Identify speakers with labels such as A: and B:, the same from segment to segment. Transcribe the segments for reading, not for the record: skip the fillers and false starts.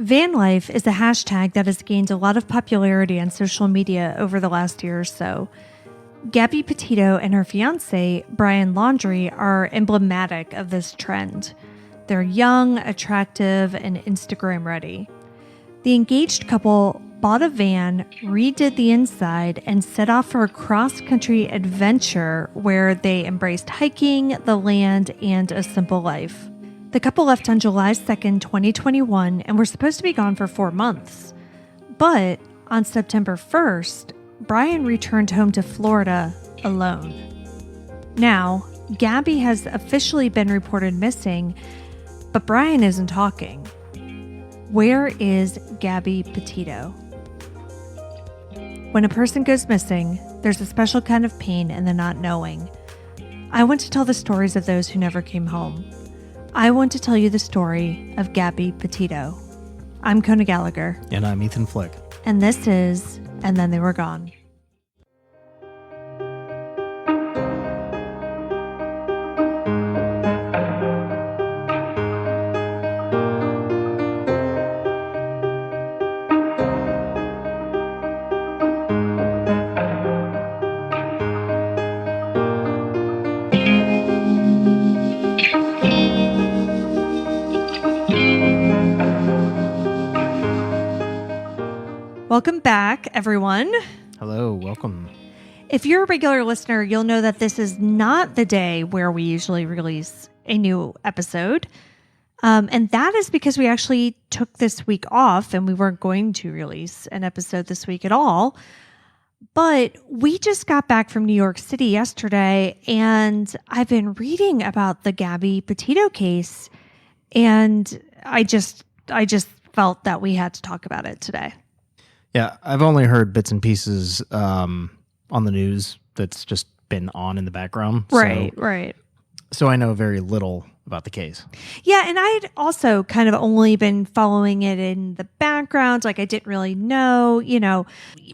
A: Van life is a hashtag that has gained a lot of popularity on social media over the last year or so. Gabby Petito and her fiancé, Brian Laundrie, are emblematic of this trend. They're young, attractive, and Instagram ready. The engaged couple bought a van, redid the inside, and set off for a cross-country adventure where they embraced hiking, the land, and a simple life. The couple left on July 2nd, 2021, and were supposed to be gone for 4 months. But on September 1st, Brian returned home to Florida alone. Now, Gabby has officially been reported missing, but Brian isn't talking. Where is Gabby Petito? When a person goes missing, there's a special kind of pain in the not knowing. I want to tell the stories of those who never came home. I want to tell you the story of Gabby Petito. I'm Kona Gallagher.
B: And I'm Ethan Flick.
A: And this is And Then They Were Gone. Welcome back, everyone.
B: Hello, welcome.
A: If you're a regular listener, you'll know that this is not the day where we usually release a new episode. And that is because we actually took this week off and we weren't going to release an episode this week at all. But we just got back from New York City yesterday, and I've been reading about the Gabby Petito case, and I just felt that we had to talk about it today.
B: Yeah, I've only heard bits and pieces on the news that's just been on in the background.
A: Right.
B: So I know very little about the case.
A: Yeah, and I'd also kind of only been following it in the background. Like, I didn't really know,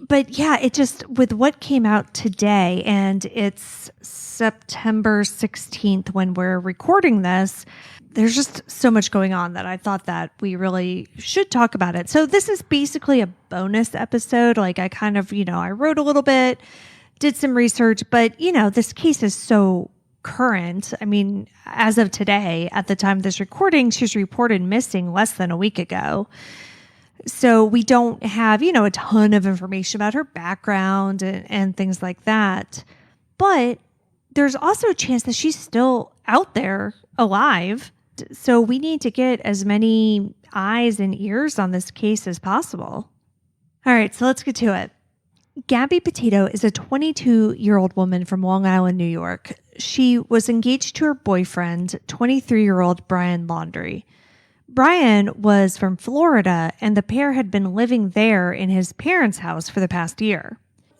A: But yeah, it just, with what came out today, and it's September 16th when we're recording this, there's just so much going on that I thought that we really should talk about it. So this is basically a bonus episode. Like, I kind of, I wrote a little bit, did some research, but, this case is so current. I mean, as of today, at the time of this recording, she's reported missing less than a week ago. So we don't have, a ton of information about her background and things like that. But there's also a chance that she's still out there alive. So we need to get as many eyes and ears on this case as possible. All right, so let's get to it. Gabby Petito is a 22-year-old woman from Long Island, New York. She was engaged to her boyfriend, 23-year-old Brian Laundrie. Brian was from Florida, and the pair had been living there in his parents' house for the past year.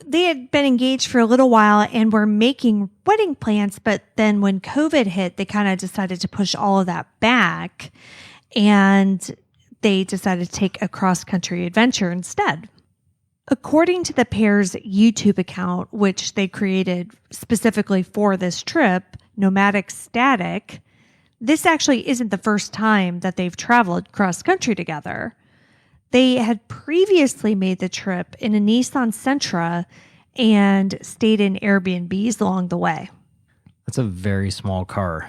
A: They had been engaged for a little while and were making wedding plans, but then when COVID hit, they kind of decided to push all of that back, and they decided to take a cross-country adventure instead. According to the pair's YouTube account, which they created specifically for this trip, Nomadic Static, this actually isn't the first time that they've traveled cross-country together. They had previously made the trip in a Nissan Sentra and stayed in Airbnbs along the way.
B: That's a very small car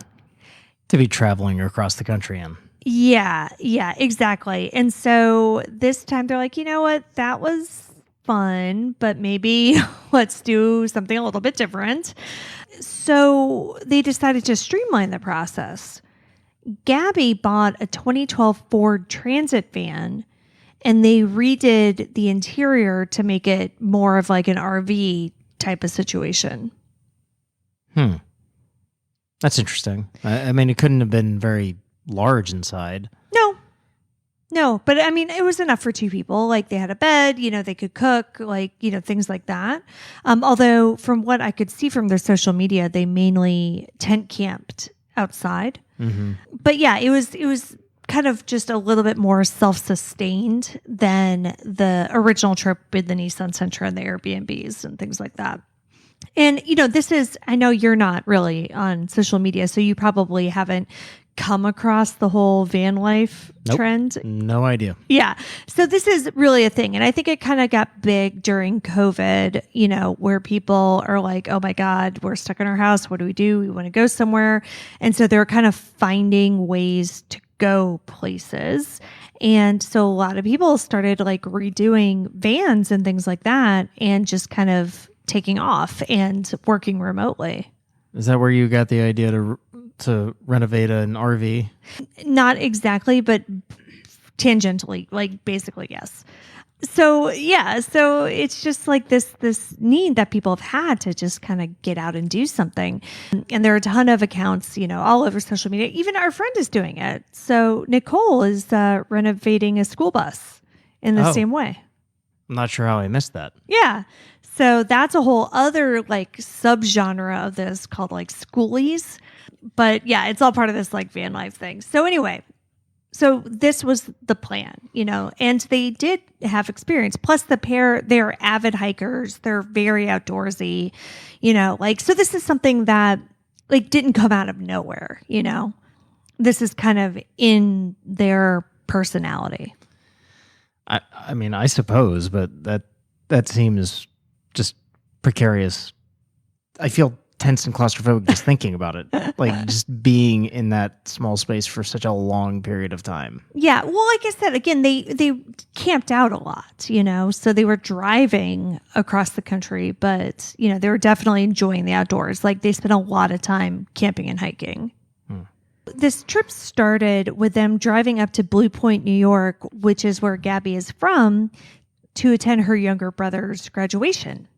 B: to be traveling across the country in.
A: Yeah, exactly. And so this time they're like, you know what, that was fun, but maybe let's do something a little bit different. So they decided to streamline the process. Gabby bought a 2012 Ford Transit van, and they redid the interior to make it more of like an RV type of situation.
B: That's interesting. I mean, it couldn't have been very large inside. No, but I mean, it was enough for two people. Like, they had a bed, they could cook, things like that. Although from what I could see from their social media, they mainly tent camped outside. Mm-hmm. But yeah, it was kind of just a little bit more self-sustained than the original trip with the Nissan Sentra and the Airbnbs and things like that. And, this is, I know you're not really on social media, so you probably haven't
A: come across the whole van life trend?
B: No idea.
A: Yeah. So this is really a thing. And I think it kind of got big during COVID, where people are like, oh my God, we're stuck in our house. What do? We want to go somewhere. And so they're kind of finding ways to go places. And so a lot of people started like redoing vans and things like that and just kind of taking off and working remotely.
B: Is that where you got the idea to renovate an RV?
A: Not exactly, but tangentially, like basically, yes. So it's just like this need that people have had to just kind of get out and do something. And there are a ton of accounts, all over social media. Even our friend is doing it. So Nicole is renovating a school bus in the same way.
B: I'm not sure how I missed that.
A: Yeah. So that's a whole other like subgenre of this called like schoolies. But yeah, it's all part of this like van life thing. So anyway, so this was the plan, and they did have experience. Plus the pair, they're avid hikers. They're very outdoorsy, so this is something that like didn't come out of nowhere, This is kind of in their personality.
B: I mean, I suppose, but that seems just precarious. I feel tense and claustrophobic just thinking about it, like just being in that small space for such a long period of time.
A: Yeah, well, like I said, again, they camped out a lot, so they were driving across the country, but they were definitely enjoying the outdoors. Like they spent a lot of time camping and hiking. This trip started with them driving up to Blue Point, New York, which is where Gabby is from, to attend her younger brother's graduation.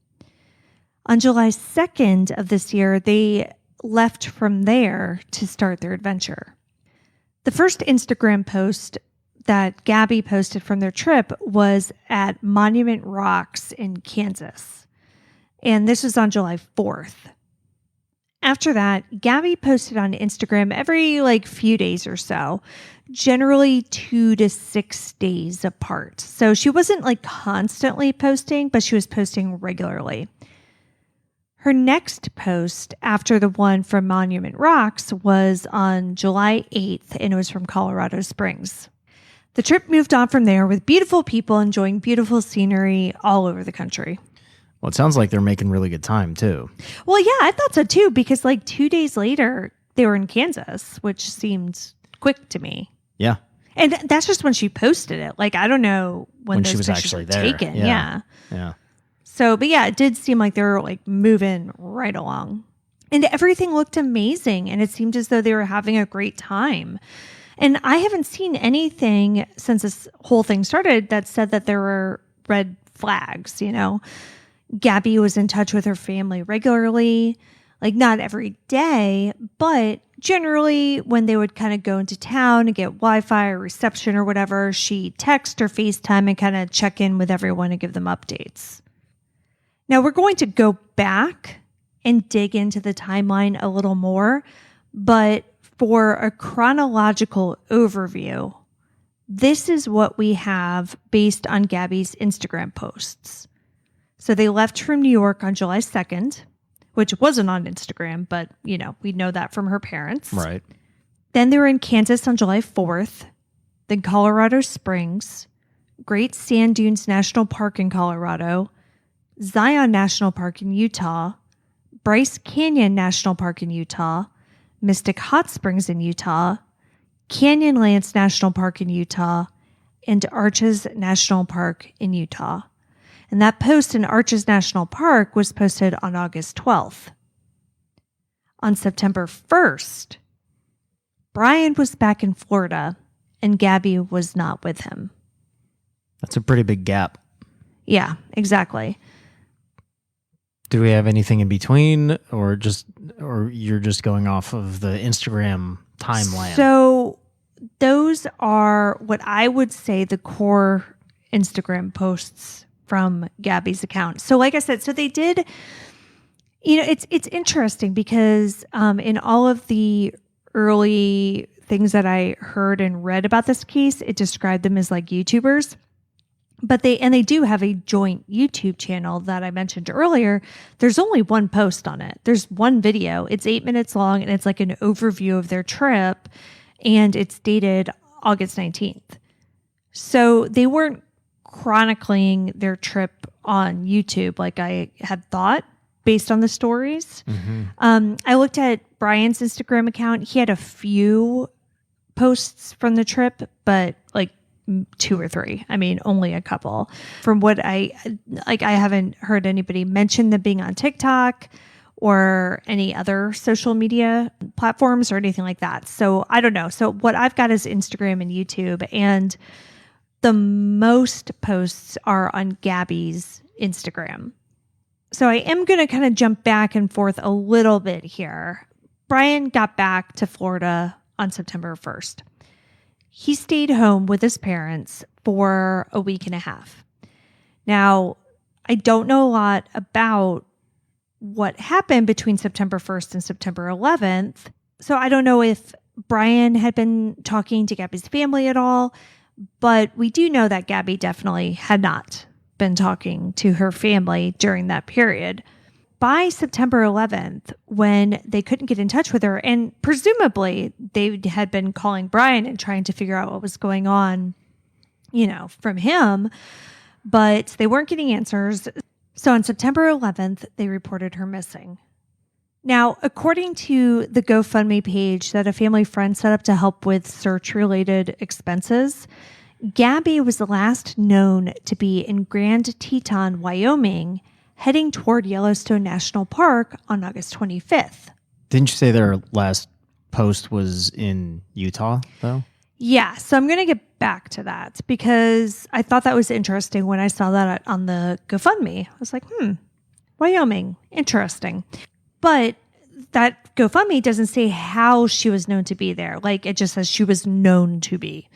A: On July 2nd of this year, they left from there to start their adventure. The first Instagram post that Gabby posted from their trip was at Monument Rocks in Kansas. And this was on July 4th. After that, Gabby posted on Instagram every few days or so, generally 2 to 6 days apart. So she wasn't constantly posting, but she was posting regularly. Her next post after the one from Monument Rocks was on July 8th, and it was from Colorado Springs. The trip moved on from there with beautiful people enjoying beautiful scenery all over the country.
B: Well, it sounds like they're making really good time, too.
A: Well, yeah, I thought so, too, because 2 days later, they were in Kansas, which seemed quick to me.
B: Yeah.
A: And that's just when she posted it. I don't know when those
B: she was
A: pictures
B: actually
A: were
B: there.
A: taken. Yeah.
B: Yeah.
A: So, but yeah, it did seem like they were moving right along. And everything looked amazing. And it seemed as though they were having a great time. And I haven't seen anything since this whole thing started that said that there were red flags, Gabby was in touch with her family regularly, not every day, but generally when they would kind of go into town and get Wi-Fi or reception or whatever, she'd text or FaceTime and kind of check in with everyone and give them updates. Now we're going to go back and dig into the timeline a little more, but for a chronological overview, this is what we have based on Gabby's Instagram posts. So they left from New York on July 2nd, which wasn't on Instagram, but, we know that from her parents.
B: Right.
A: Then they were in Kansas on July 4th, then Colorado Springs, Great Sand Dunes National Park in Colorado, Zion National Park in Utah, Bryce Canyon National Park in Utah, Mystic Hot Springs in Utah, Canyonlands National Park in Utah, and Arches National Park in Utah. And that post in Arches National Park was posted on August 12th. On September 1st, Brian was back in Florida and Gabby was not with him.
B: That's a pretty big gap.
A: Yeah, exactly.
B: Do we have anything in between or you're just going off of the Instagram timeline?
A: So those are what I would say the core Instagram posts from Gabby's account. So like I said, so they did, it's interesting because in all of the early things that I heard and read about this case, it described them as YouTubers. But they do have a joint YouTube channel that I mentioned earlier. There's only one post on it. There's one video. It's 8 minutes long and it's an overview of their trip. and it's dated August 19th. So they weren't chronicling their trip on YouTube like I had thought based on the stories. I looked at Brian's Instagram account. He had a few posts from the trip, but like 2 or 3. I mean, only a couple. From what I haven't heard anybody mention them being on TikTok or any other social media platforms or anything like that. So I don't know. So what I've got is Instagram and YouTube, and the most posts are on Gabby's Instagram. So I am going to kind of jump back and forth a little bit here. Brian got back to Florida on September 1st. He stayed home with his parents for a week and a half. Now, I don't know a lot about what happened between September 1st and September 11th. So I don't know if Brian had been talking to Gabby's family at all, but we do know that Gabby definitely had not been talking to her family during that period. By September 11th, when they couldn't get in touch with her, and presumably they had been calling Brian and trying to figure out what was going on, from him, but they weren't getting answers. So on September 11th, they reported her missing. Now, according to the GoFundMe page that a family friend set up to help with search-related expenses, Gabby was the last known to be in Grand Teton, Wyoming, heading toward Yellowstone National Park on August 25th.
B: Didn't you say their last post was in Utah, though?
A: Yeah, so I'm going to get back to that because I thought that was interesting when I saw that on the GoFundMe. I was like, Wyoming, interesting. But that GoFundMe doesn't say how she was known to be there. Like, it just says she was known to be.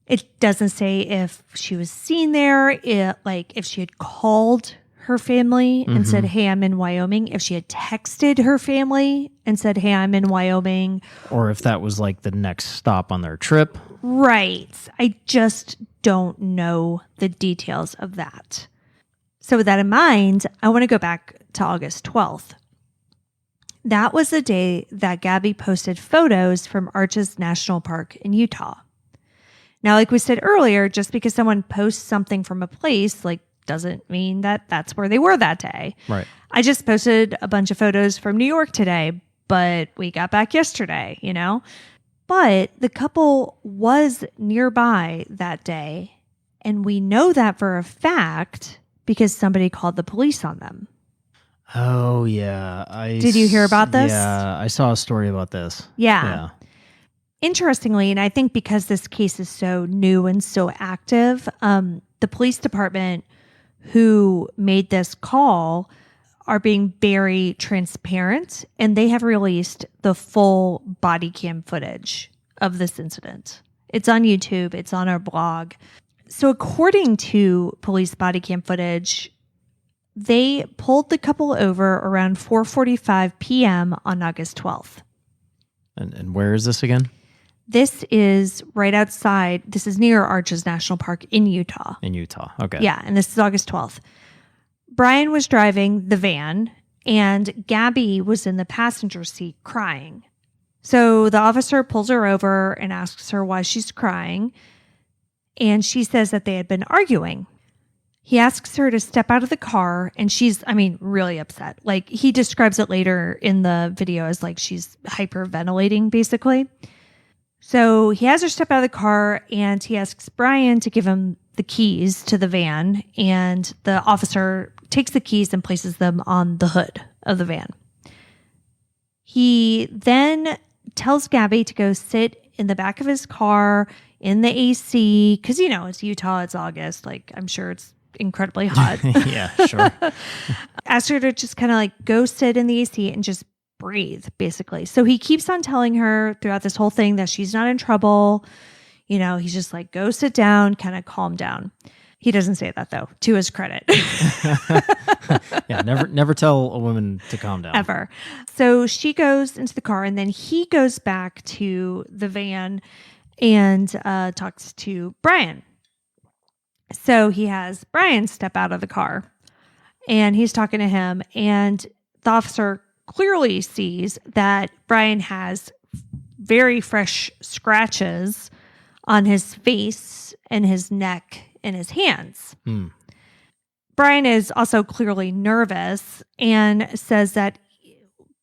A: It doesn't say if she was seen there, if she had called her family and said, hey, I'm in Wyoming. If she had texted her family and said, hey, I'm in Wyoming.
B: Or if that was like the next stop on their trip.
A: Right. I just don't know the details of that. So with that in mind, I want to go back to August 12th. That was the day that Gabby posted photos from Arches National Park in Utah. Now, like we said earlier, just because someone posts something from a place, doesn't mean that that's where they were that day.
B: Right.
A: I just posted a bunch of photos from New York today, but we got back yesterday, But the couple was nearby that day, and we know that for a fact because somebody called the police on them.
B: Oh, yeah.
A: Did you hear about this?
B: Yeah, I saw a story about this.
A: Yeah. Interestingly, and I think because this case is so new and so active, the police department who made this call are being very transparent, and they have released the full body cam footage of this incident. It's on YouTube. It's on our blog. So according to police body cam footage, they pulled the couple over around 4:45 p.m. on August 12th.
B: And where is this again?
A: This is right outside. This is near Arches National Park in Utah.
B: In Utah. Okay.
A: Yeah, and this is August 12th. Brian was driving the van, and Gabby was in the passenger seat crying. So the officer pulls her over and asks her why she's crying, and she says that they had been arguing. He asks her to step out of the car, and she's, really upset. He describes it later in the video as she's hyperventilating, basically. So he has her step out of the car, and he asks Brian to give him the keys to the van, and the officer takes the keys and places them on the hood of the van. He then tells Gabby to go sit in the back of his car in the AC, because, it's Utah, it's August. I'm sure it's incredibly hot.
B: Yeah, sure.
A: Asks her to just kind of go sit in the AC and just breathe, basically. So he keeps on telling her throughout this whole thing that she's not in trouble. He's just go sit down, kind of calm down. He doesn't say that, though, to his credit.
B: Yeah, never tell a woman to calm down.
A: Ever. So she goes into the car, and then he goes back to the van and talks to Brian. So he has Brian step out of the car, and he's talking to him, and the officer clearly sees that Brian has very fresh scratches on his face and his neck and his hands. Brian is also clearly nervous and says that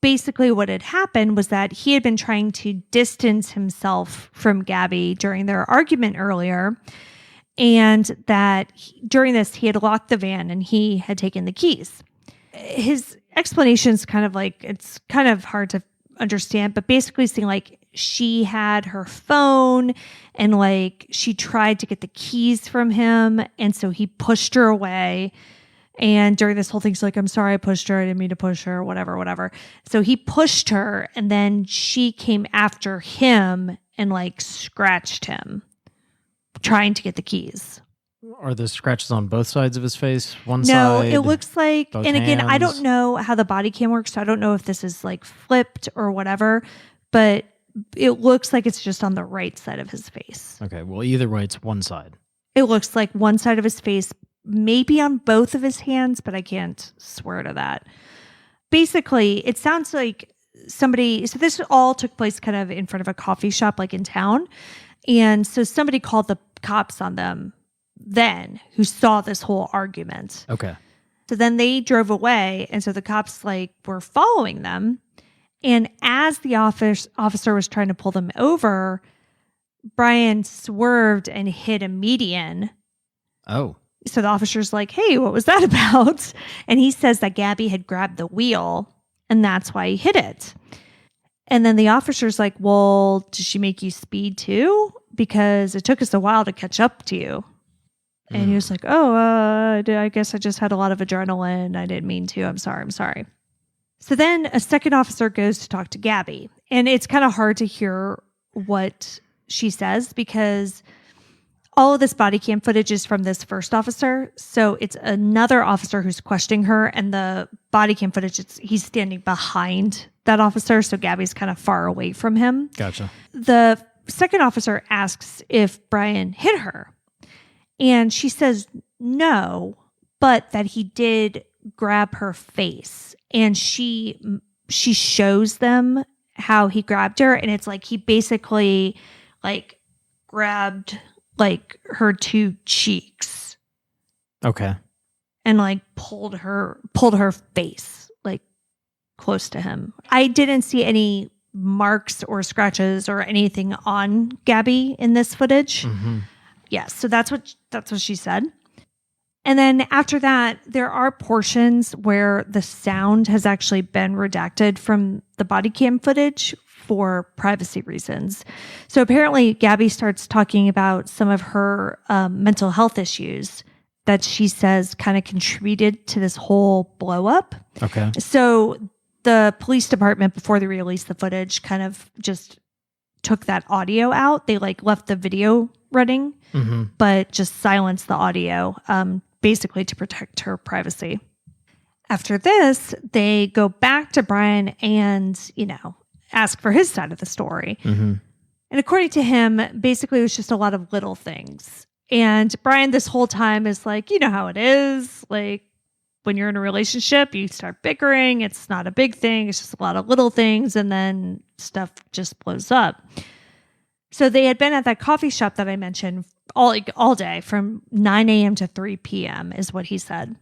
A: basically what had happened was that he had been trying to distance himself from Gabby during their argument earlier, and that during this he had locked the van and he had taken the keys. His explanation is kind of like, it's kind of hard to understand, but basically saying like she had her phone and like she tried to get the keys from him, and so he pushed her away. And during this whole thing, she's like, I'm sorry I pushed her. I didn't mean to push her, whatever. So he pushed her, and then she came after him and like scratched him, trying to get the keys.
B: Are the scratches on both sides of his face? One
A: No,
B: side?
A: it looks like,
B: both
A: and again, I
B: hands?
A: don't know how the body cam works, so I don't know if this is like flipped or whatever, but it looks like it's just on the right side of his face.
B: Okay, well, either way, it's one side.
A: It looks like one side of his face, maybe on both of his hands, but I can't swear to that. Basically, it sounds like somebody, so this all took place kind of in front of a coffee shop, like in town. And so somebody called the cops on them then, who saw this whole argument.
B: Okay.
A: So then they drove away. And so the cops like were following them. And as the officer was trying to pull them over, Brian swerved and hit a median.
B: Oh.
A: So the officer's like, hey, what was that about? And he says that Gabby had grabbed the wheel and that's why he hit it. And then the officer's like, well, did she make you speed too? Because it took us a while to catch up to you. And he was like, oh, I guess I just had a lot of adrenaline. I didn't mean to. I'm sorry. So then a second officer goes to talk to Gabby. And it's kind of hard to hear what she says because all of this body cam footage is from this first officer. So it's another officer who's questioning her, and the body cam footage, he's standing behind that officer. So Gabby's kind of far away from him.
B: Gotcha.
A: The second officer asks if Brian hit her, and she says no, but that he did grab her face, and she shows them how he grabbed her. And it's like, he basically like grabbed like her two cheeks.
B: Okay.
A: And like pulled her face like close to him. I didn't see any marks or scratches or anything on Gabby in this footage.
B: Mm-hmm.
A: Yes, so that's what she said. And then after that, there are portions where the sound has actually been redacted from the body cam footage for privacy reasons. So apparently Gabby starts talking about some of her mental health issues that she says kind of contributed to this whole blow up.
B: Okay.
A: So the police department, before they released the footage, kind of just took that audio out. They like left the video running, but just silenced the audio, basically to protect her privacy. After this, they go back to Brian and, ask for his side of the story. And according to him, basically it was just a lot of little things. And Brian this whole time is like, you know how it is. Like when you're in a relationship, you start bickering. It's not a big thing. It's just a lot of little things. And then stuff just blows up. So they had been at that coffee shop that I mentioned all day from 9 a.m. to 3 p.m. is what he said.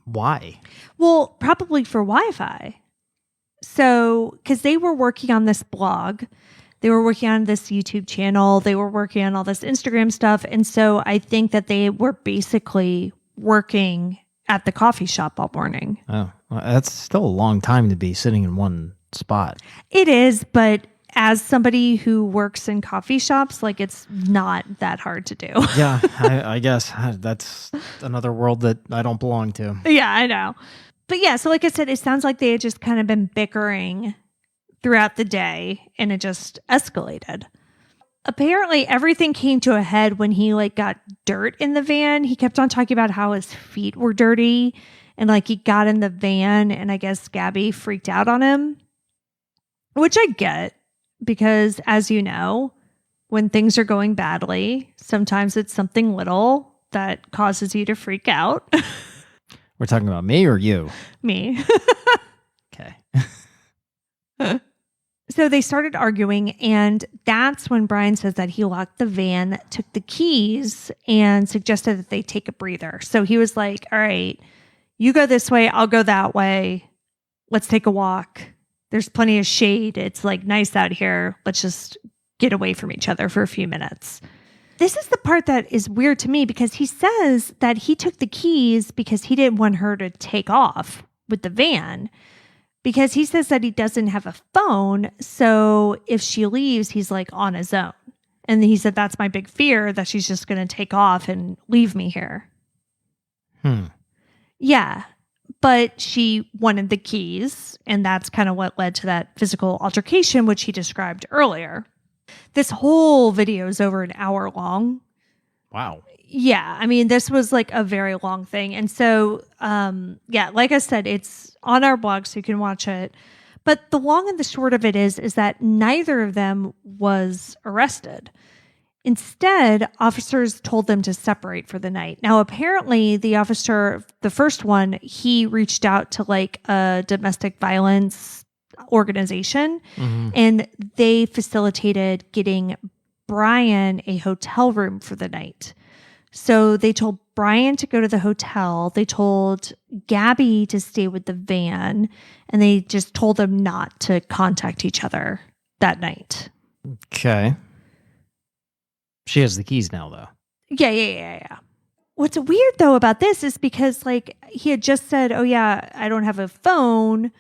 B: Why?
A: Well, probably for Wi-Fi. So, because they were working on this blog, they were working on this YouTube channel, they were working on all this Instagram stuff. And so I think that they were basically working at the coffee shop all morning.
B: Oh, well, that's still a long time to be sitting in one spot.
A: It is, but as somebody who works in coffee shops, like it's not that hard to do.
B: Yeah, I guess that's another world that I don't belong to.
A: Yeah, I know. But yeah, so like I said, it sounds like they had just kind of been bickering throughout the day and it just escalated. Apparently everything came to a head when he like got dirt in the van. He kept on talking about how his feet were dirty and like he got in the van and I guess Gabby freaked out on him, which I get because as you know, when things are going badly, sometimes it's something little that causes you to freak out.
B: We're talking about me or you?
A: Me.
B: Okay.
A: So they started arguing, and that's when Brian says that he locked the van, took the keys, and suggested that they take a breather. So he was like, all right, you go this way, I'll go that way. Let's take a walk. There's plenty of shade. It's like nice out here. Let's just get away from each other for a few minutes. This is the part that is weird to me because he says that he took the keys because he didn't want her to take off with the van. Because he says that he doesn't have a phone. So if she leaves, he's like on his own. And he said, that's my big fear, that she's just going to take off and leave me here. Yeah. But she wanted the keys. And that's kind of what led to that physical altercation, which he described earlier. This whole video is over an hour long.
B: Wow.
A: Yeah, I mean, this was like a very long thing. And so, like I said, it's on our blog, so you can watch it. But the long and the short of it is that neither of them was arrested. Instead, officers told them to separate for the night. Now, apparently, the officer, the first one, he reached out to like a domestic violence organization, and they facilitated getting Brian a hotel room for the night. So they told Brian to go to the hotel. They told Gabby to stay with the van, and they just told them not to contact each other that night.
B: Okay. She has the keys now, though.
A: Yeah. What's weird, though, about this is because, like, he had just said, oh, yeah, I don't have a phone,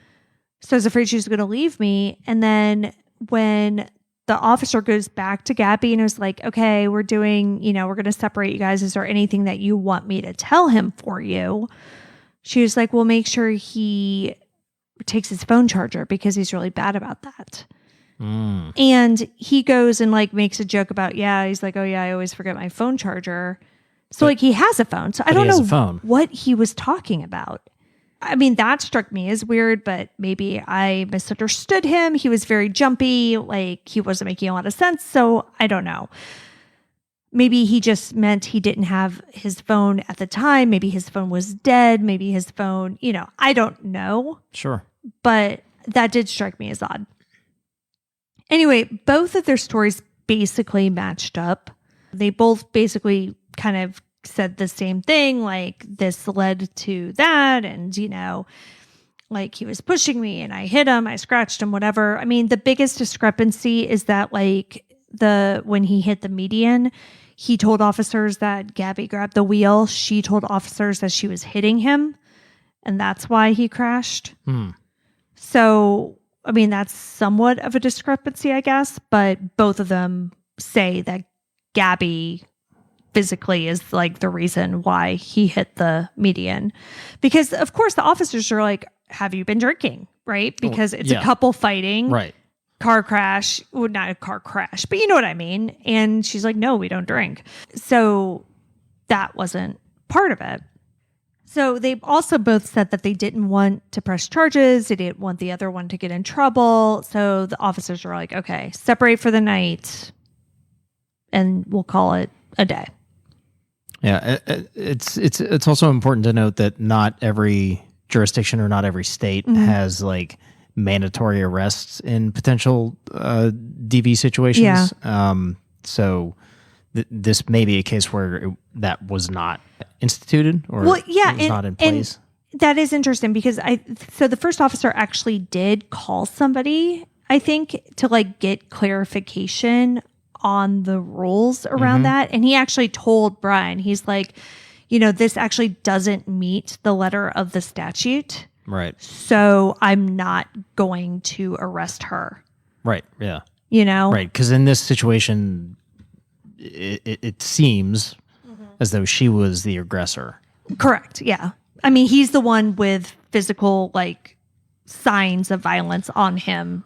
A: so I was afraid she was going to leave me. And then when the officer goes back to Gabby and was like, okay, we're going to separate you guys. Is there anything that you want me to tell him for you? She was like, well, make sure he takes his phone charger because he's really bad about that. And he goes and like makes a joke about, he's like, oh yeah, I always forget my phone charger. So like he has a phone. So I don't know what he was talking about. I mean, that struck me as weird, but maybe I misunderstood him. He was very jumpy, like he wasn't making a lot of sense. So I don't know. Maybe he just meant he didn't have his phone at the time. Maybe his phone was dead. Maybe his phone, I don't know.
B: Sure.
A: But that did strike me as odd. Anyway, both of their stories basically matched up. They both basically kind of said the same thing, like this led to that, and like he was pushing me and I hit him, I scratched him, whatever. I mean, the biggest discrepancy is that like when he hit the median, he told officers that Gabby grabbed the wheel. She told officers that she was hitting him, and that's why he crashed. So, I mean, that's somewhat of a discrepancy, I guess, but both of them say that Gabby physically is like the reason why he hit the median. Because of course the officers are like, have you been drinking? Right? Because it's a couple fighting.
B: Right.
A: Car crash. Well, not a car crash, but you know what I mean. And she's like, no, we don't drink. So that wasn't part of it. So they also both said that they didn't want to press charges. They didn't want the other one to get in trouble. So the officers were like, okay, separate for the night and we'll call it a day.
B: Yeah, it's also important to note that not every jurisdiction or not every state has like mandatory arrests in potential DV situations.
A: Yeah.
B: So this may be a case where that was not instituted or
A: was
B: not in place.
A: And that is interesting because so the first officer actually did call somebody, I think, to like get clarification on the rules around that. And he actually told Brian, he's like, this actually doesn't meet the letter of the statute.
B: Right.
A: So I'm not going to arrest her.
B: Right. Yeah.
A: Right.
B: Because in this situation, it seems as though she was the aggressor.
A: Correct. Yeah. I mean, he's the one with physical like signs of violence on him.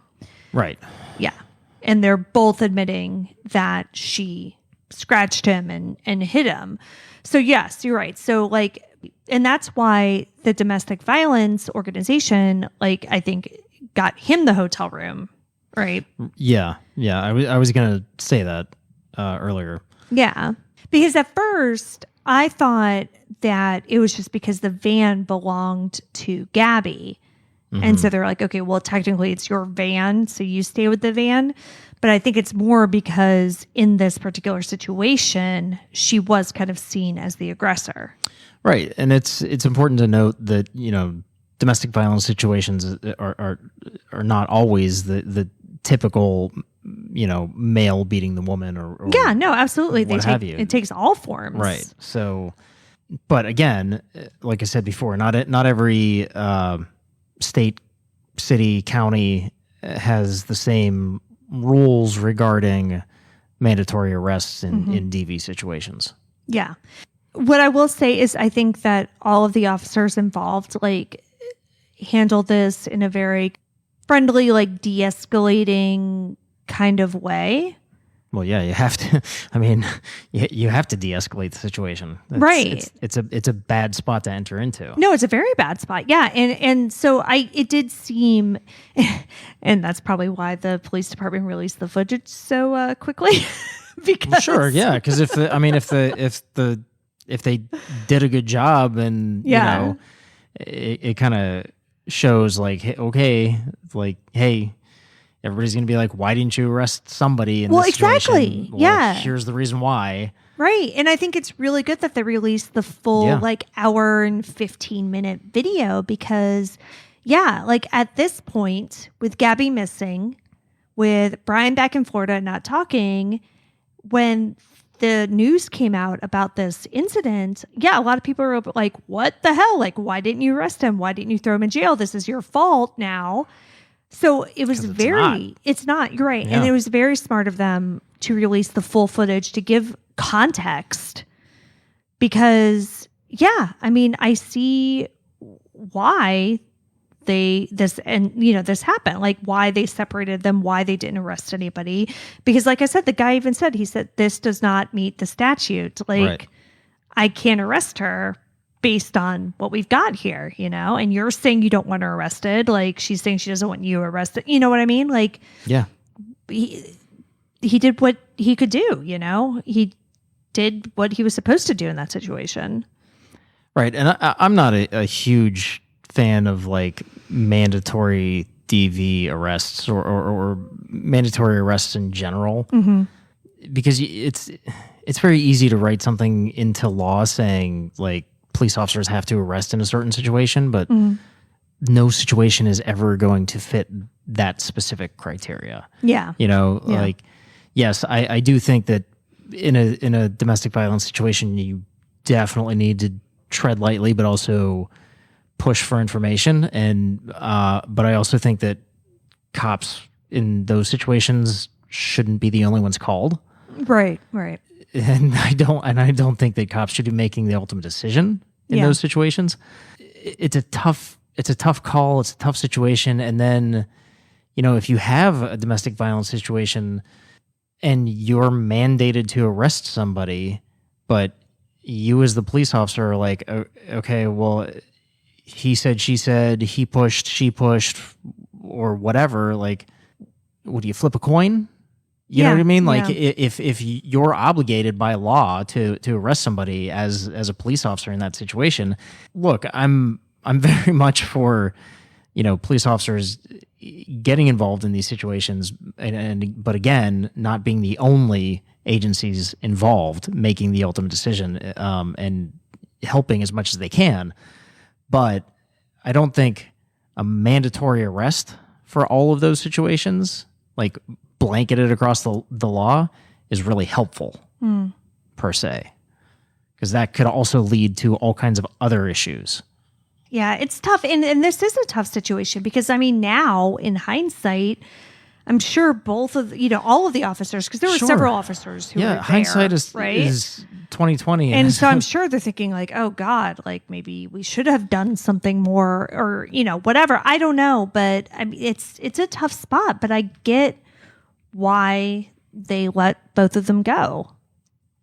B: Right.
A: Yeah. And they're both admitting that she scratched him and hit him. So yes, you're right. So like, and that's why the domestic violence organization, like I think got him the hotel room. Right.
B: Yeah. Yeah. I was going to say that earlier.
A: Yeah. Because at first I thought that it was just because the van belonged to Gabby And so they're like, okay, well, technically it's your van, so you stay with the van. But I think it's more because in this particular situation, she was kind of seen as the aggressor.
B: Right. And it's important to note that, domestic violence situations are not always the typical, male beating the woman or
A: yeah, no, absolutely.
B: It
A: takes all forms.
B: Right. So, but again, like I said before, not every state, city, county has the same rules regarding mandatory arrests in DV situations.
A: Yeah. What I will say is I think that all of the officers involved handled this in a very friendly, de-escalating kind of way.
B: Well, yeah, you have to. I mean, you have to de-escalate the situation,
A: right?
B: It's a bad spot to enter into.
A: No, it's a very bad spot. Yeah, and so it did seem, and that's probably why the police department released the footage so quickly. Because
B: sure, yeah, because if they did a good job, and it kind of shows hey, everybody's going to be like, why didn't you arrest somebody in this situation?
A: Exactly. Yeah.
B: Here's the reason why.
A: Right. And I think it's really good that they released the full hour and 15-minute video because, at this point, with Gabby missing, with Brian back in Florida not talking, when the news came out about this incident, a lot of people were like, what the hell? Why didn't you arrest him? Why didn't you throw him in jail? This is your fault now. So it was it's not, you're right. Yeah. And it was very smart of them to release the full footage to give context because, I see why this happened, why they separated them, why they didn't arrest anybody. Because like I said, the guy even said, this does not meet the statute.
B: Right.
A: I can't arrest her based on what we've got here, and you're saying you don't want her arrested. She's saying she doesn't want you arrested. You know what I mean? He did what he could do, he did what he was supposed to do in that situation.
B: Right. And I'm not a huge fan of mandatory DV arrests or mandatory arrests in general, because it's very easy to write something into law saying police officers have to arrest in a certain situation, but no situation is ever going to fit that specific criteria.
A: Yeah.
B: Yes, I do think that in a domestic violence situation, you definitely need to tread lightly, but also push for information. And, but I also think that cops in those situations shouldn't be the only ones called.
A: Right. Right.
B: And I don't think that cops should be making the ultimate decision in those situations. It's a tough call. It's a tough situation. And then, if you have a domestic violence situation and you're mandated to arrest somebody, but you as the police officer are like, okay, well, he said, she said, he pushed, she pushed, or whatever, would you flip a coin? You know what I mean? If you're obligated by law to arrest somebody as a police officer in that situation, look, I'm very much for, police officers getting involved in these situations, but again, not being the only agencies involved making the ultimate decision, and helping as much as they can. But I don't think a mandatory arrest for all of those situations, blanketed across the law, is really helpful per se, because that could also lead to all kinds of other issues.
A: Yeah, it's tough. And this is a tough situation because, now in hindsight, I'm sure both of, all of the officers, because there were several officers who were there,
B: hindsight is 2020.
A: And so I'm sure they're thinking oh God, maybe we should have done something more or, whatever. I don't know. But it's a tough spot, but I get why they let both of them go.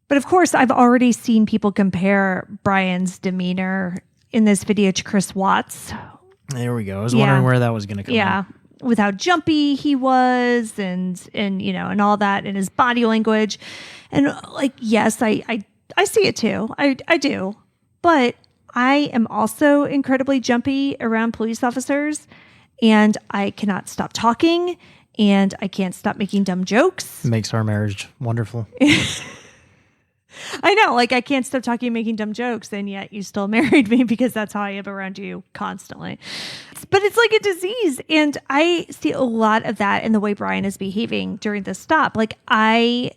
A: But of course, I've already seen people compare Brian's demeanor in this video to Chris Watts.
B: There we go. I was wondering where that was going to come.
A: Yeah. With how jumpy he was and and all that, and his body language. And yes, I see it too. I do. But I am also incredibly jumpy around police officers. and I cannot stop talking, and I can't stop making dumb jokes.
B: Makes our marriage wonderful.
A: I know, like I can't stop talking and making dumb jokes, and yet you still married me because that's how I am around you constantly. But it's like a disease, and I see a lot of that in the way Brian is behaving during this stop. Like I've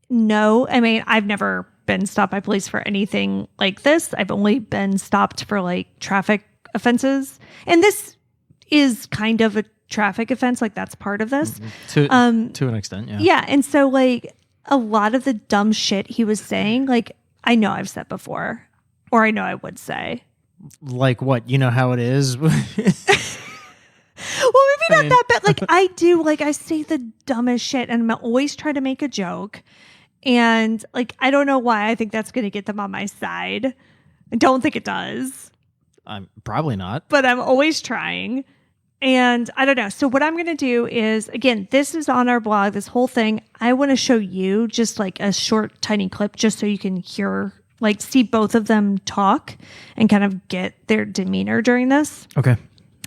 A: never been stopped by police for anything like this. I've only been stopped for like traffic offenses, and this is kind of a traffic offense. Like that's part of this
B: to an extent. Yeah.
A: Yeah. And so like a lot of the dumb shit he was saying, like I know I've said before, or I know I would say.
B: Like what? You know how it is?
A: Well, maybe not that bad. Like I do, like I say the dumbest shit, and I'm always trying to make a joke. And like, I don't know why I think that's going to get them on my side. I don't think it does.
B: I'm probably not.
A: But I'm always trying. And I don't know. So what I'm going to do is, again, this is on our blog, this whole thing. I want to show you just like a short, tiny clip just so you can hear, like see both of them talk and kind of get their demeanor during this.
B: Okay.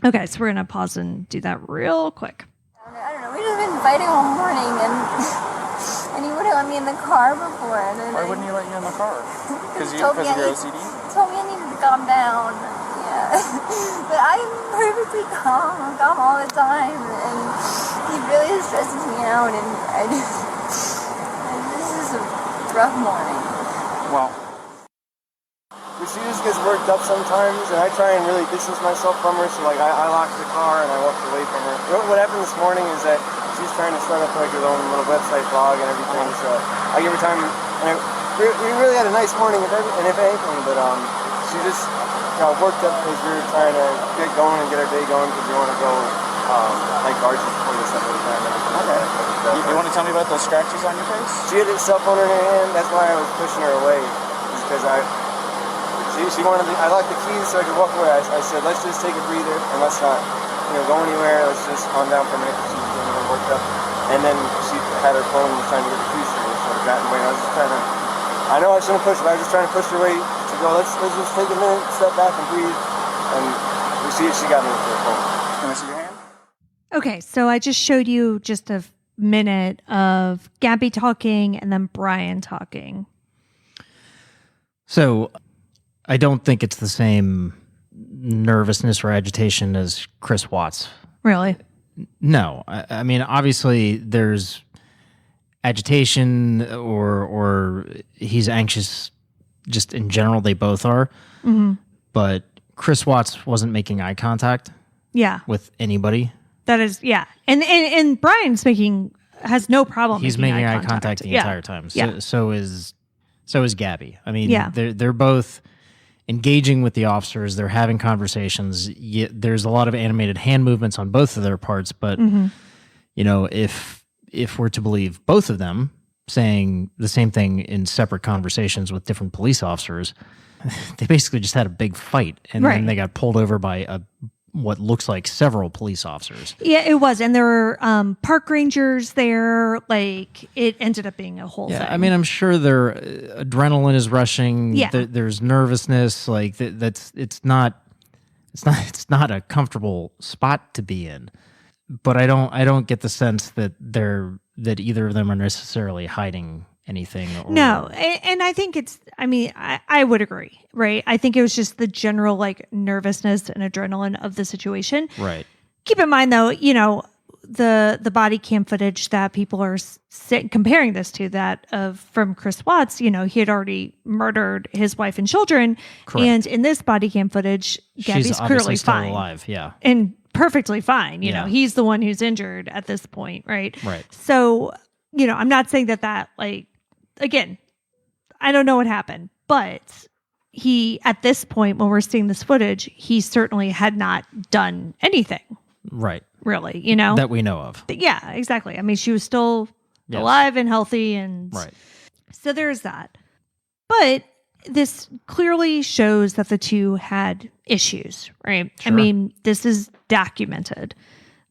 A: Okay. So we're going to pause and do that real quick.
C: I don't know. We just been fighting all morning and he wouldn't let me in the car before. And then
D: Why wouldn't he let you in the car? Because of your OCD?
C: Told me I needed to calm down. Yeah. But I'm perfectly calm. I'm calm all the time. And he really stresses me out. And this is a rough morning.
D: Well,
E: she just gets worked up sometimes, and I try and really distance myself from her. So like I locked the car and I walked away from her. What happened this morning is that she's trying to start up like her own little website blog and everything. So I give her time, and we really had a nice morning, if anything. But she just got worked up because we were trying to get going and get our day going because we want to go like Arches before this at the time.
D: okay. You want to tell me about those scratches on your face?
E: She had her cell phone in her hand. That's why I was pushing her away, because she wanted I locked the keys so I could walk away. I said, let's just take a breather and let's not, go anywhere. Let's just calm down for a minute because she was getting a little worked up. And then she had her phone and was trying to get the keys from me, so I got in the way. I was just trying to, I know I shouldn't push, but I was just trying to push her away to go, let's just take a minute, step back and breathe. And she got me with her phone.
D: Can I see your hand?
A: Okay, so I just showed you just a minute of Gabby talking and then Brian talking.
B: So I don't think it's the same nervousness or agitation as Chris Watts.
A: Really?
B: No. I mean, obviously there's agitation or he's anxious just in general. They both are.
A: Mm-hmm.
B: But Chris Watts wasn't making eye contact with anybody.
A: That is, yeah. And Brian's has no problem.
B: He's making eye contact the entire time. So is Gabby. I mean, they're both engaging with the officers. They're having conversations. There's a lot of animated hand movements on both of their parts. But, if we're to believe both of them saying the same thing in separate conversations with different police officers, they basically just had a big fight. And then they got pulled over by what looks like several police officers.
A: Yeah, it was. And there were park rangers there. Like, it ended up being a whole thing.
B: I mean, I'm sure their adrenaline is rushing.
A: Yeah.
B: There's nervousness. Like, it's not a comfortable spot to be in. But I don't get the sense that either of them are necessarily hiding anything.
A: No, and I think I would agree, right? I think it was just the general like nervousness and adrenaline of the situation.
B: Right.
A: Keep in mind though, the body cam footage that people are comparing this to, that from Chris Watts, he had already murdered his wife and children.
B: Correct.
A: And in this body cam footage, Gabby's
B: She's
A: clearly
B: still
A: fine.
B: alive, yeah.
A: And perfectly fine. He's the one who's injured at this point, right?
B: Right.
A: So, I'm not saying that like, again, I don't know what happened, but he, at this point, when we're seeing this footage, he certainly had not done anything.
B: Right.
A: Really,
B: that we know of.
A: Yeah, exactly. I mean, she was still alive and healthy. And
B: right.
A: So there's that. But this clearly shows that the two had issues, right?
B: Sure.
A: I mean, this is documented.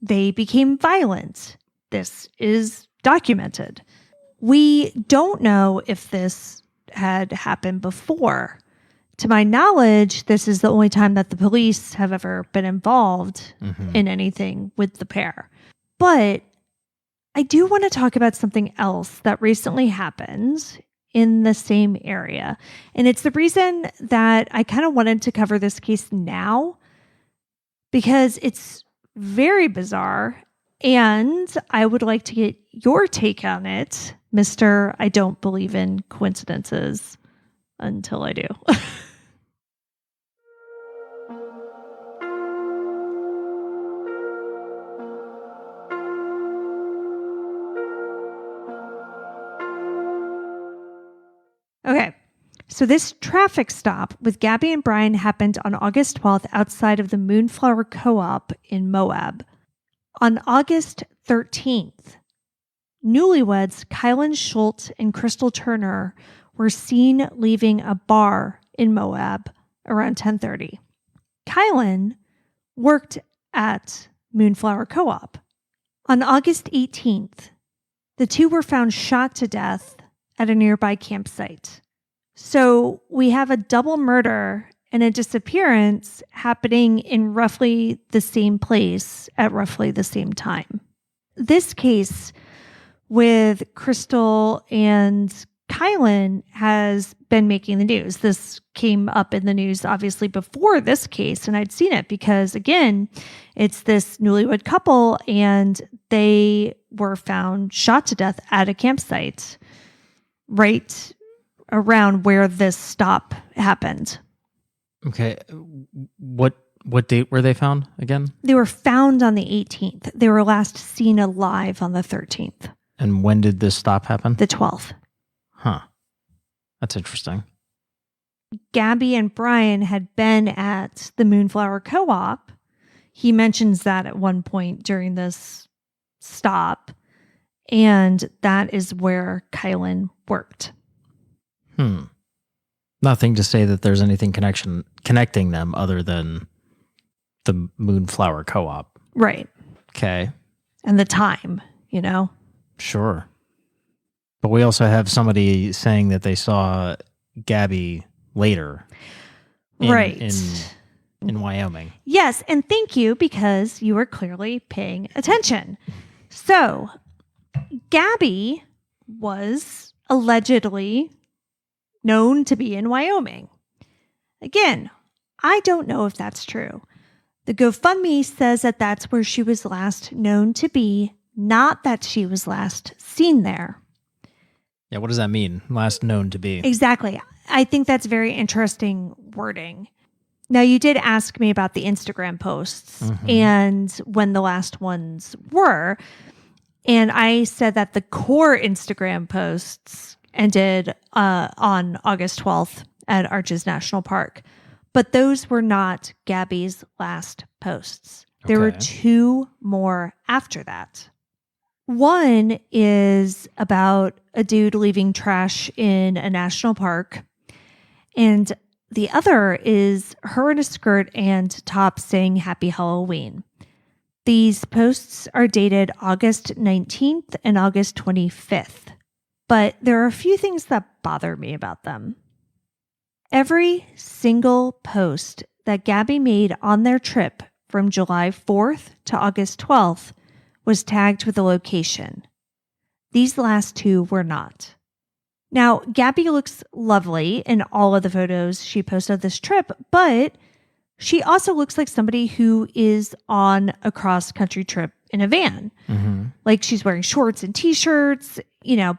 A: They became violent. This is documented. We don't know if this had happened before. To my knowledge, this is the only time that the police have ever been involved in anything with the pair. But I do want to talk about something else that recently happened in the same area. And it's the reason that I kind of wanted to cover this case now, because it's very bizarre. And I would like to get your take on it, Mr. I don't believe in coincidences until I do. Okay, so this traffic stop with Gabby and Brian happened on August 12th outside of the Moonflower Co-op in Moab. On August 13th, newlyweds Kylan Schultz and Crystal Turner were seen leaving a bar in Moab around 10:30. Kylan worked at Moonflower Co-op. On August 18th, the two were found shot to death at a nearby campsite. So we have a double murder and a disappearance happening in roughly the same place at roughly the same time. This case with Crystal and Kylan has been making the news. This came up in the news obviously before this case, and I'd seen it because, again, it's this newlywed couple and they were found shot to death at a campsite right around where this stop happened.
B: Okay. What date were they found again?
A: They were found on the 18th. They were last seen alive on the 13th.
B: And when did this stop happen?
A: The 12th.
B: Huh. That's interesting.
A: Gabby and Brian had been at the Moonflower Co-op. He mentions that at one point during this stop. And that is where Kylan worked.
B: Nothing to say that there's anything connecting them other than the Moonflower Co-op.
A: Right.
B: Okay.
A: And the time, you know?
B: Sure. But we also have somebody saying that they saw Gabby later.
A: Right.
B: In Wyoming.
A: Yes. And thank you, because you were clearly paying attention. So Gabby was allegedly known to be in Wyoming. Again, I don't know if that's true. The GoFundMe says that that's where she was last known to be, not that she was last seen there.
B: Yeah, what does that mean? Last known to be.
A: Exactly. I think that's very interesting wording. Now, you did ask me about the Instagram posts and when the last ones were. And I said that the core Instagram posts ended on August 12th at Arches National Park. But those were not Gabby's last posts. There were two more after that. One is about a dude leaving trash in a national park. And the other is her in a skirt and top saying Happy Halloween. These posts are dated August 19th and August 25th. But there are a few things that bother me about them. Every single post that Gabby made on their trip from July 4th to August 12th was tagged with a location. These last two were not. Now, Gabby looks lovely in all of the photos she posted of this trip, but she also looks like somebody who is on a cross-country trip in a van. Like she's wearing shorts and t-shirts,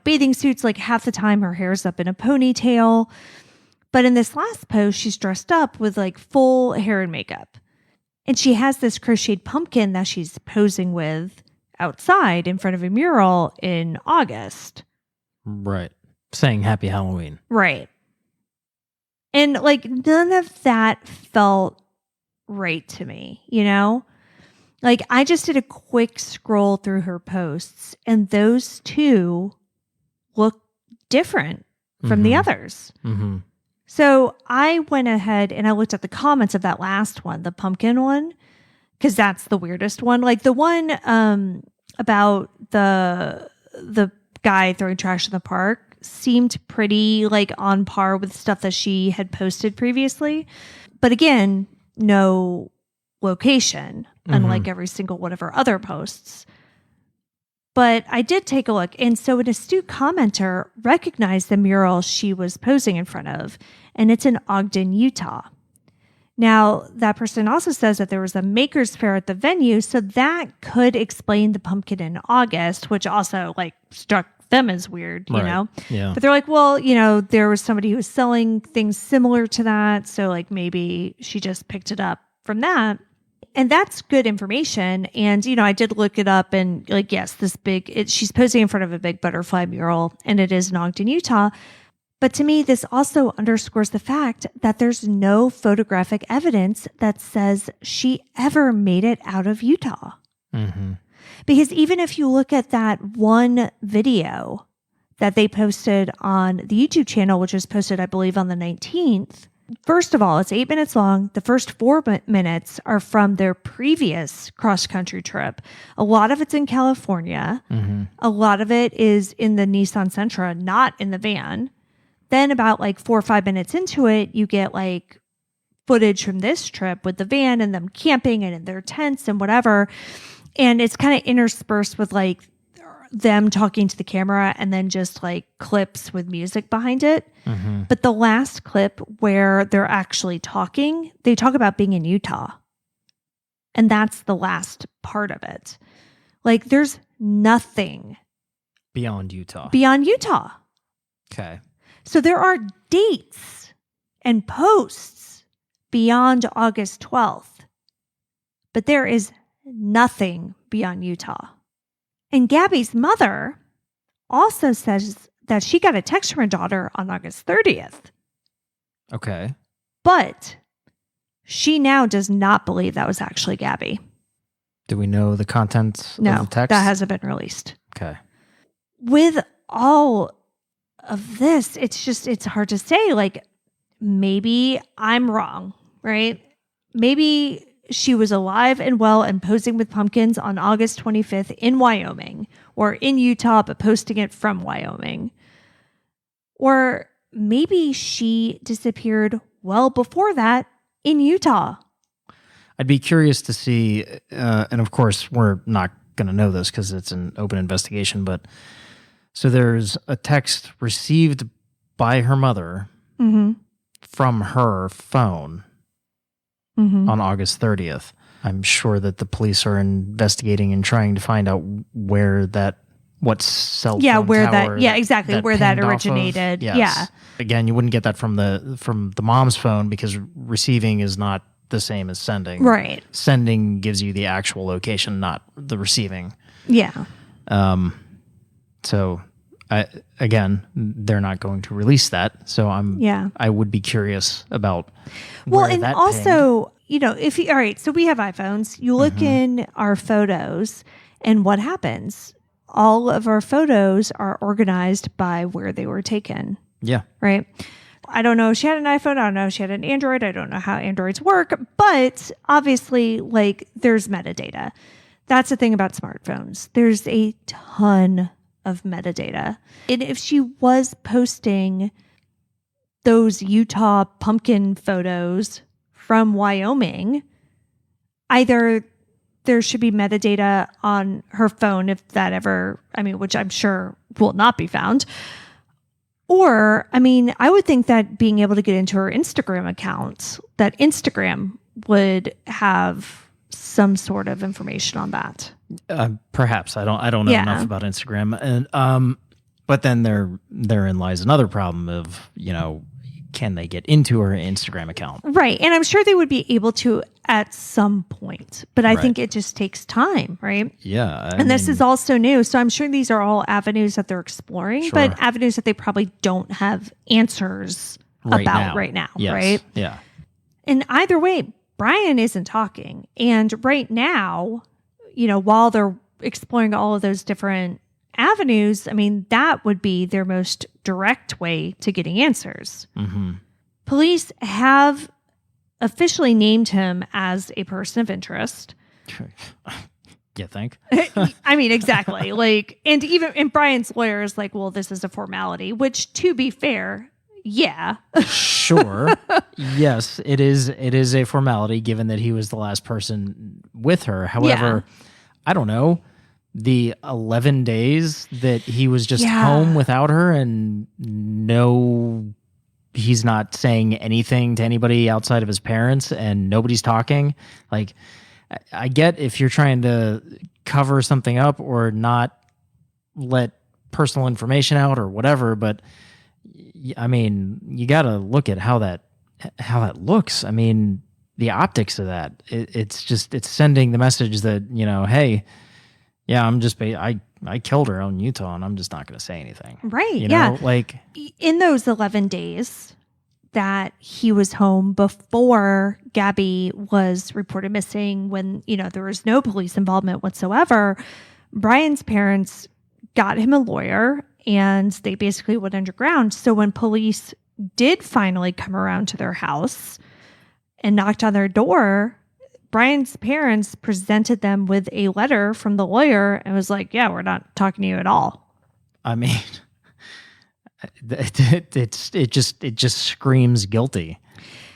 A: bathing suits, like half the time her hair's up in a ponytail. But in this last post, she's dressed up with like full hair and makeup. And she has this crocheted pumpkin that she's posing with outside in front of a mural in August.
B: Right. Saying Happy Halloween.
A: Right. And like none of that felt right to me, Like I just did a quick scroll through her posts and those two look different from the others. So I went ahead and I looked at the comments of that last one, the pumpkin one, because that's the weirdest one. Like the one about the guy throwing trash in the park, seemed pretty like on par with stuff that she had posted previously. But again, no location, unlike every single one of her other posts. But I did take a look. And so an astute commenter recognized the mural she was posing in front of, and it's in Ogden, Utah. Now, that person also says that there was a maker's fair at the venue, so that could explain the pumpkin in August, which also like struck them as weird, you know?
B: Yeah.
A: But they're like, well, you know, there was somebody who was selling things similar to that, so like maybe she just picked it up from that. And that's good information. And, you know, I did look it up and like, yes, she's posing in front of a big butterfly mural and it is in Ogden, Utah. But to me, this also underscores the fact that there's no photographic evidence that says she ever made it out of Utah. Mm-hmm. Because even if you look at that one video that they posted on the YouTube channel, which was posted, I believe, on the 19th, first of all, it's 8 minutes long. The first 4 minutes are from their previous cross-country trip. A lot of it's in California. Mm-hmm. A lot of it is in the Nissan Sentra, not in the van. Then about like 4 or 5 minutes into it, you get like footage from this trip with the van and them camping and in their tents and whatever. And it's kind of interspersed with like them talking to the camera and then just like clips with music behind it. Mm-hmm. But the last clip where they're actually talking, they talk about being in Utah. And that's the last part of it. Like there's nothing
B: beyond Utah. Okay.
A: So there are dates and posts beyond August 12th, but there is nothing beyond Utah. And Gabby's mother also says that she got a text from her daughter on August 30th.
B: Okay.
A: But she now does not believe that was actually Gabby.
B: Do we know the contents of the text?
A: That hasn't been released.
B: Okay.
A: With all of this, it's hard to say. Like, maybe I'm wrong, right? Maybe she was alive and well and posing with pumpkins on August 25th in Wyoming or in Utah, but posting it from Wyoming. Or maybe she disappeared well before that in Utah.
B: I'd be curious to see, and of course, we're not going to know this because it's an open investigation, but so there's a text received by her mother from her phone on August 30th. I'm sure that the police are investigating and trying to find out where that, what cell phone tower
A: exactly, where that originated. Yeah.
B: Again, you wouldn't get that from the mom's phone because receiving is not the same as sending.
A: Right.
B: Sending gives you the actual location, not the receiving.
A: Yeah.
B: So, they're not going to release that. So I would be curious about.
A: Well, and also, you know, all right, so we have iPhones. You look in our photos, and what happens? All of our photos are organized by where they were taken.
B: Yeah.
A: Right. I don't know if she had an iPhone. I don't know if she had an Android. I don't know how Androids work, but obviously, like, there's metadata. That's the thing about smartphones. There's a ton of metadata. And if she was posting those Utah pumpkin photos from Wyoming, either there should be metadata on her phone if that ever, which I'm sure will not be found. Or, I would think that being able to get into her Instagram account, that Instagram would have some sort of information on that.
B: Perhaps I don't know enough about Instagram, and but then therein lies another problem of, you know, can they get into her Instagram account? Right,
A: and I'm sure they would be able to at some point, but I think it just takes time, right?
B: Yeah,
A: and this is also new, so I'm sure these are all avenues that they're exploring, but avenues that they probably don't have answers about right now, right?
B: Yeah,
A: and either way, Brian isn't talking. And right now, you know, while they're exploring all of those different avenues, that would be their most direct way to getting answers. Mm-hmm. Police have officially named him as a person of interest.
B: You think?
A: I mean, exactly. Like, and Brian's lawyer is like, well, this is a formality, which, to be fair, yeah.
B: Sure. Yes, it is. It is a formality given that he was the last person with her. However, I don't know, the 11 days that he was just home without her and he's not saying anything to anybody outside of his parents and nobody's talking. Like, I get if you're trying to cover something up or not let personal information out or whatever, but I mean, you got to look at how that looks. I mean, the optics of that, it's sending the message that, hey, yeah, I killed her out in Utah and I'm just not going to say anything.
A: Right.
B: You know, like
A: in those 11 days that he was home before Gabby was reported missing, when, there was no police involvement whatsoever, Brian's parents got him a lawyer and they basically went underground. So when police did finally come around to their house and knocked on their door, Brian's parents presented them with a letter from the lawyer and was like, yeah, we're not talking to you at all.
B: I mean, it just screams guilty,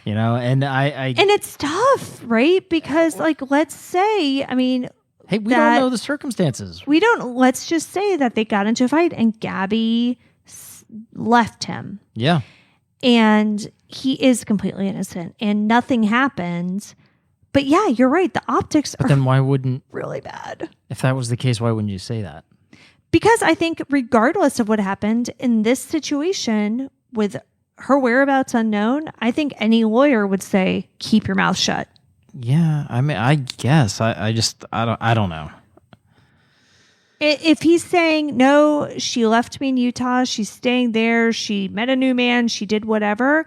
B: and and
A: it's tough, right? Because let's say, I mean,
B: hey, we don't know the circumstances.
A: Let's just say that they got into a fight and Gabby left him.
B: Yeah.
A: And he is completely innocent and nothing happened. But yeah, you're right. The optics are
B: then why wouldn't
A: really bad.
B: If that was the case, why wouldn't you say that?
A: Because I think regardless of what happened in this situation with her whereabouts unknown, I think any lawyer would say, keep your mouth shut.
B: Yeah. I mean, I guess I don't know.
A: If he's saying, no, she left me in Utah, she's staying there, she met a new man, she did whatever,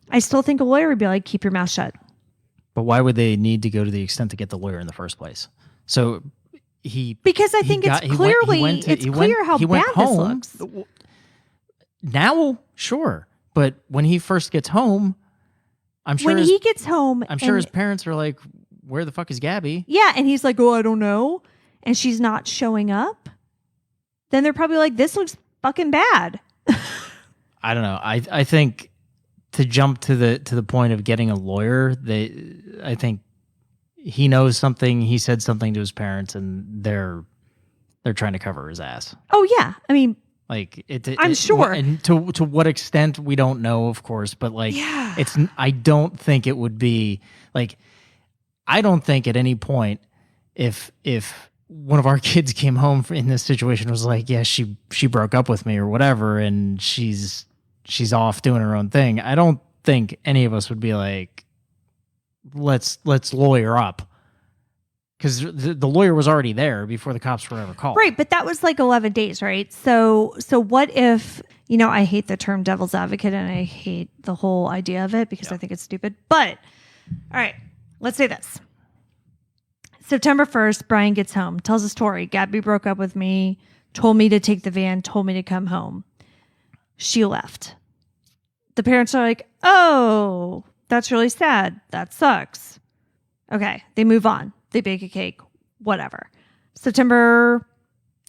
A: I still think a lawyer would be like, keep your mouth shut.
B: But why would they need to go to the extent to get the lawyer in the first place? So
A: because I think it's clear how bad this looks.
B: Now, sure. But when he first gets home, I'm sure his parents are like, where the fuck is Gabby?
A: Yeah. And he's like, oh, I don't know. And she's not showing up. Then they're probably like, this looks fucking bad.
B: I don't know. I think to jump to the point of getting a lawyer, I think he knows something. He said something to his parents, and they're trying to cover his ass.
A: Oh yeah, I mean,
B: like
A: I'm sure.
B: And to what extent we don't know, of course. But I don't think it would be like. I don't think at any point if one of our kids came home in this situation was like, yeah, she broke up with me or whatever, and she's off doing her own thing. I don't think any of us would be like, let's lawyer up, because the lawyer was already there before the cops were ever called.
A: Right, but that was like 11 days, right? So what if, I hate the term devil's advocate and I hate the whole idea of it because I think it's stupid. But all right, let's say this. September 1st, Brian gets home, tells a story. Gabby broke up with me, told me to take the van, told me to come home. She left. The parents are like, oh, that's really sad. That sucks. Okay, they move on. They bake a cake, whatever. September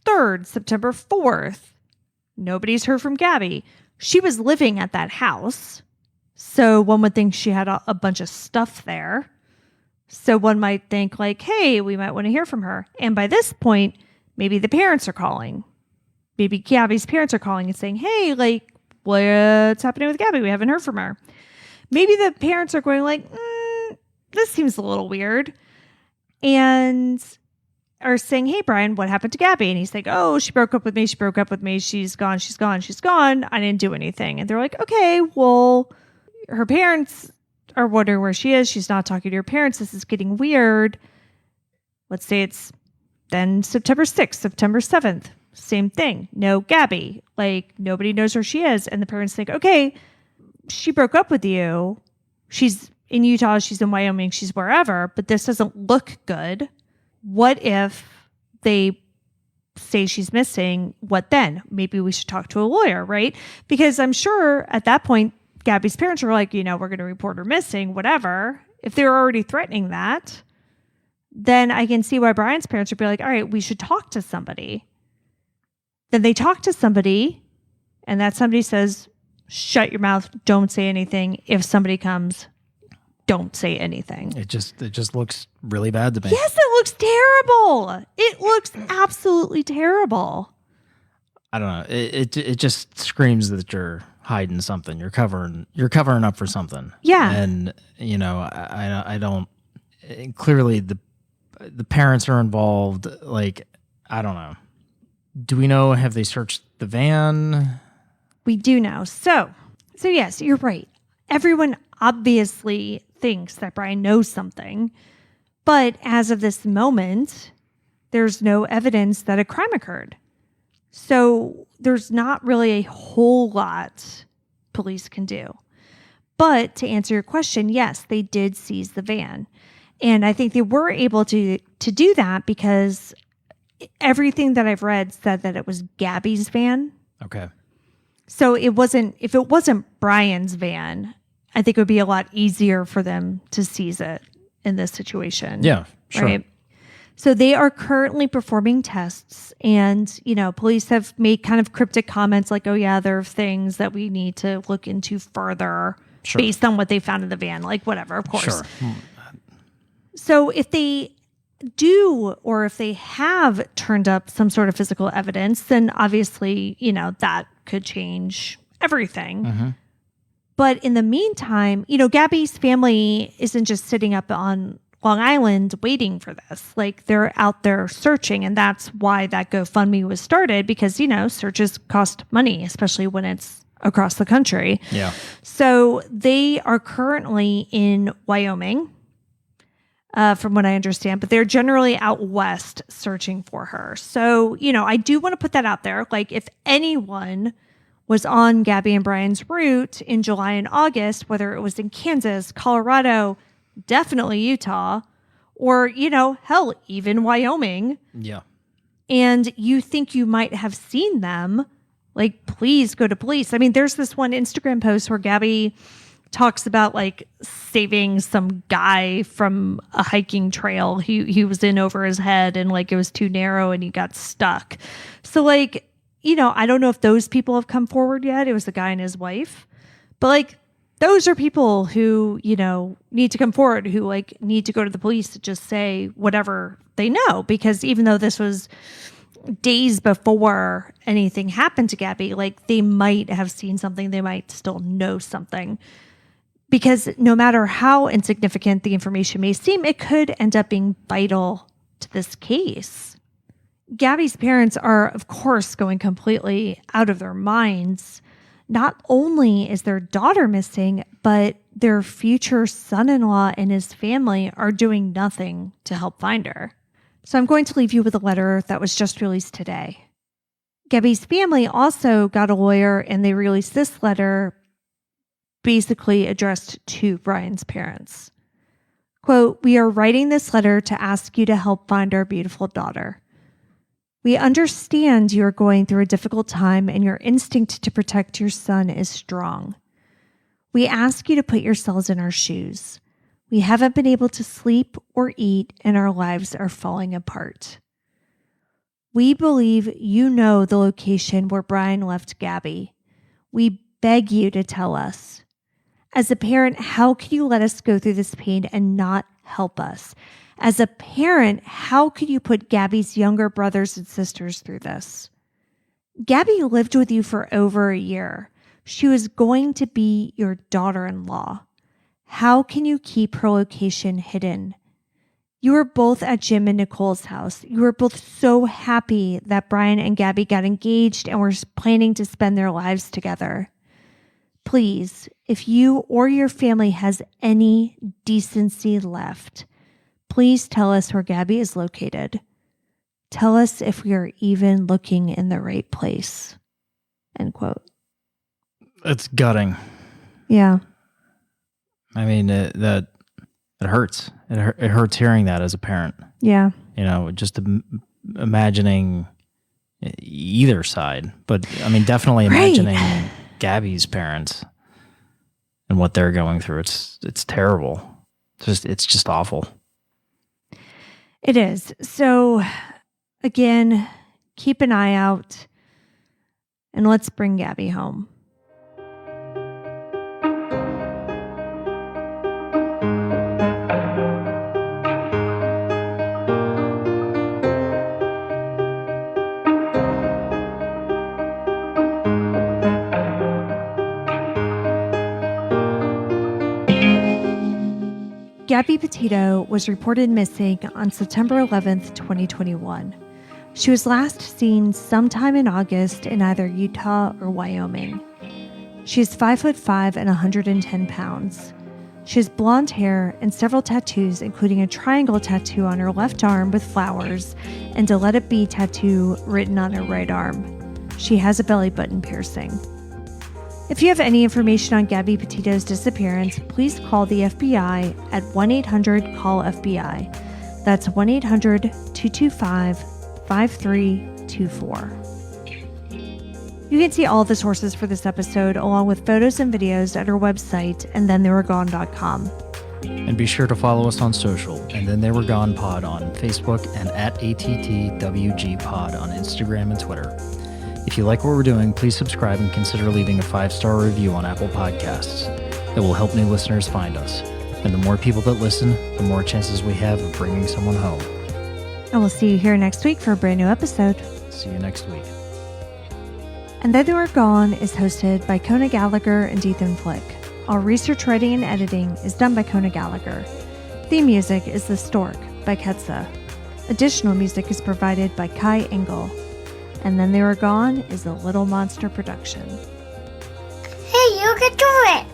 A: 3rd, September 4th, nobody's heard from Gabby. She was living at that house, so one would think she had a bunch of stuff there. So one might think like, hey, we might want to hear from her. And by this point, maybe the parents are calling. Maybe Gabby's parents are calling and saying, hey, like, what's happening with Gabby? We haven't heard from her. Maybe the parents are going like, this seems a little weird. And are saying, hey, Brian, what happened to Gabby? And he's like, oh, she broke up with me. She broke up with me. She's gone. She's gone. She's gone. I didn't do anything. And they're like, okay, well, her parents are wondering where she is. She's not talking to her parents. This is getting weird. Let's say it's then September 6th, September 7th. Same thing. No Gabby. Like, nobody knows where she is. And the parents think, okay, she broke up with you. She's in Utah. She's in Wyoming. She's wherever. But this doesn't look good. What if they say she's missing? What then? Maybe we should talk to a lawyer, right? Because I'm sure at that point, Gabby's parents are like, we're going to report her missing, whatever. If they're already threatening that, then I can see why Brian's parents would be like, all right, we should talk to somebody. Then they talk to somebody, and that somebody says, shut your mouth, don't say anything. If somebody comes, don't say anything.
B: It just looks really bad to me.
A: Yes, it looks terrible. It looks absolutely terrible.
B: I don't know. It just screams that you're hiding something. You're covering up for something.
A: Yeah.
B: And I don't. Clearly, the parents are involved. Like, I don't know. Do we know? Have they searched the van?
A: We do know. So yes, you're right. Everyone obviously thinks that Brian knows something, but as of this moment, there's no evidence that a crime occurred. So there's not really a whole lot police can do. But to answer your question, yes, they did seize the van. And I think they were able to do that because everything that I've read said that it was Gabby's van.
B: Okay.
A: So if it wasn't Brian's van, I think it would be a lot easier for them to seize it in this situation.
B: Yeah, sure.
A: Right? So they are currently performing tests, and, police have made kind of cryptic comments like, oh yeah, there are things that we need to look into further based on what they found in the van, like whatever, of course.
B: Sure.
A: So if they do, or if they have turned up some sort of physical evidence, then obviously, that could change everything.
B: Mm-hmm.
A: But in the meantime, Gabby's family isn't just sitting up on Long Island waiting for this. Like, they're out there searching, and that's why that GoFundMe was started, because, searches cost money, especially when it's across the country.
B: Yeah.
A: So they are currently in Wyoming, from what I understand, but they're generally out west searching for her. So, I do want to put that out there. Like, if anyone was on Gabby and Brian's route in July and August, whether it was in Kansas, Colorado, definitely Utah, or, hell, even Wyoming.
B: Yeah.
A: And you think you might have seen them, like, please go to police. I mean, there's this one Instagram post where Gabby talks about, like, saving some guy from a hiking trail he was in over his head, and, like, it was too narrow and he got stuck. So, like, I don't know if those people have come forward yet. It was the guy and his wife. But, like, those are people who, need to come forward, who, like, need to go to the police to just say whatever they know. Because even though this was days before anything happened to Gabby, like, they might have seen something. They might still know something. Because no matter how insignificant the information may seem, it could end up being vital to this case. Gabby's parents are, of course, going completely out of their minds. Not only is their daughter missing, but their future son-in-law and his family are doing nothing to help find her. So I'm going to leave you with a letter that was just released today. Gabby's family also got a lawyer, and they released this letter basically addressed to Brian's parents. Quote, "We are writing this letter to ask you to help find our beautiful daughter. We understand you are going through a difficult time and your instinct to protect your son is strong. We ask you to put yourselves in our shoes. We haven't been able to sleep or eat, and our lives are falling apart. We believe you know the location where Brian left Gabby. We beg you to tell us. As a parent, how can you let us go through this pain and not help us? As a parent, how could you put Gabby's younger brothers and sisters through this? Gabby lived with you for over a year. She was going to be your daughter-in-law. How can you keep her location hidden? You were both at Jim and Nicole's house. You were both so happy that Brian and Gabby got engaged and were planning to spend their lives together. Please, if you or your family has any decency left, please tell us where Gabby is located. Tell us if we are even looking in the right place." End quote.
B: It's gutting.
A: Yeah.
B: I mean, it hurts. It hurts hearing that as a parent.
A: Yeah.
B: Just imagining either side. But, I mean, definitely imagining Gabby's parents and what they're going through. It's terrible. It's just awful.
A: It is. So, again, keep an eye out and let's bring Gabby home. Gabby Petito was reported missing on September 11th, 2021. She was last seen sometime in August in either Utah or Wyoming. She is 5'5" and 110 pounds. She has blonde hair and several tattoos, including a triangle tattoo on her left arm with flowers and a Let It Be tattoo written on her right arm. She has a belly button piercing. If you have any information on Gabby Petito's disappearance, please call the FBI at 1-800-CALL-FBI. That's 1-800-225-5324. You can see all the sources for this episode, along with photos and videos, at our website, andthentheywere.gone.com.
B: And be sure to follow us on social, and Then They Were Gone Pod on Facebook and at ATTWG Pod on Instagram and Twitter. If you like what we're doing, please subscribe and consider leaving a 5-star review on Apple Podcasts. It will help new listeners find us. And the more people that listen, the more chances we have of bringing someone home.
A: And we'll see you here next week for a brand new episode.
B: See you next week.
A: And Then They Were Gone is hosted by Kona Gallagher and Ethan Flick. All research, writing, and editing is done by Kona Gallagher. Theme music is The Stork by Ketsa. Additional music is provided by Kai Engel. And Then They Were Gone is a Little Monster production.
F: Hey, you can do it!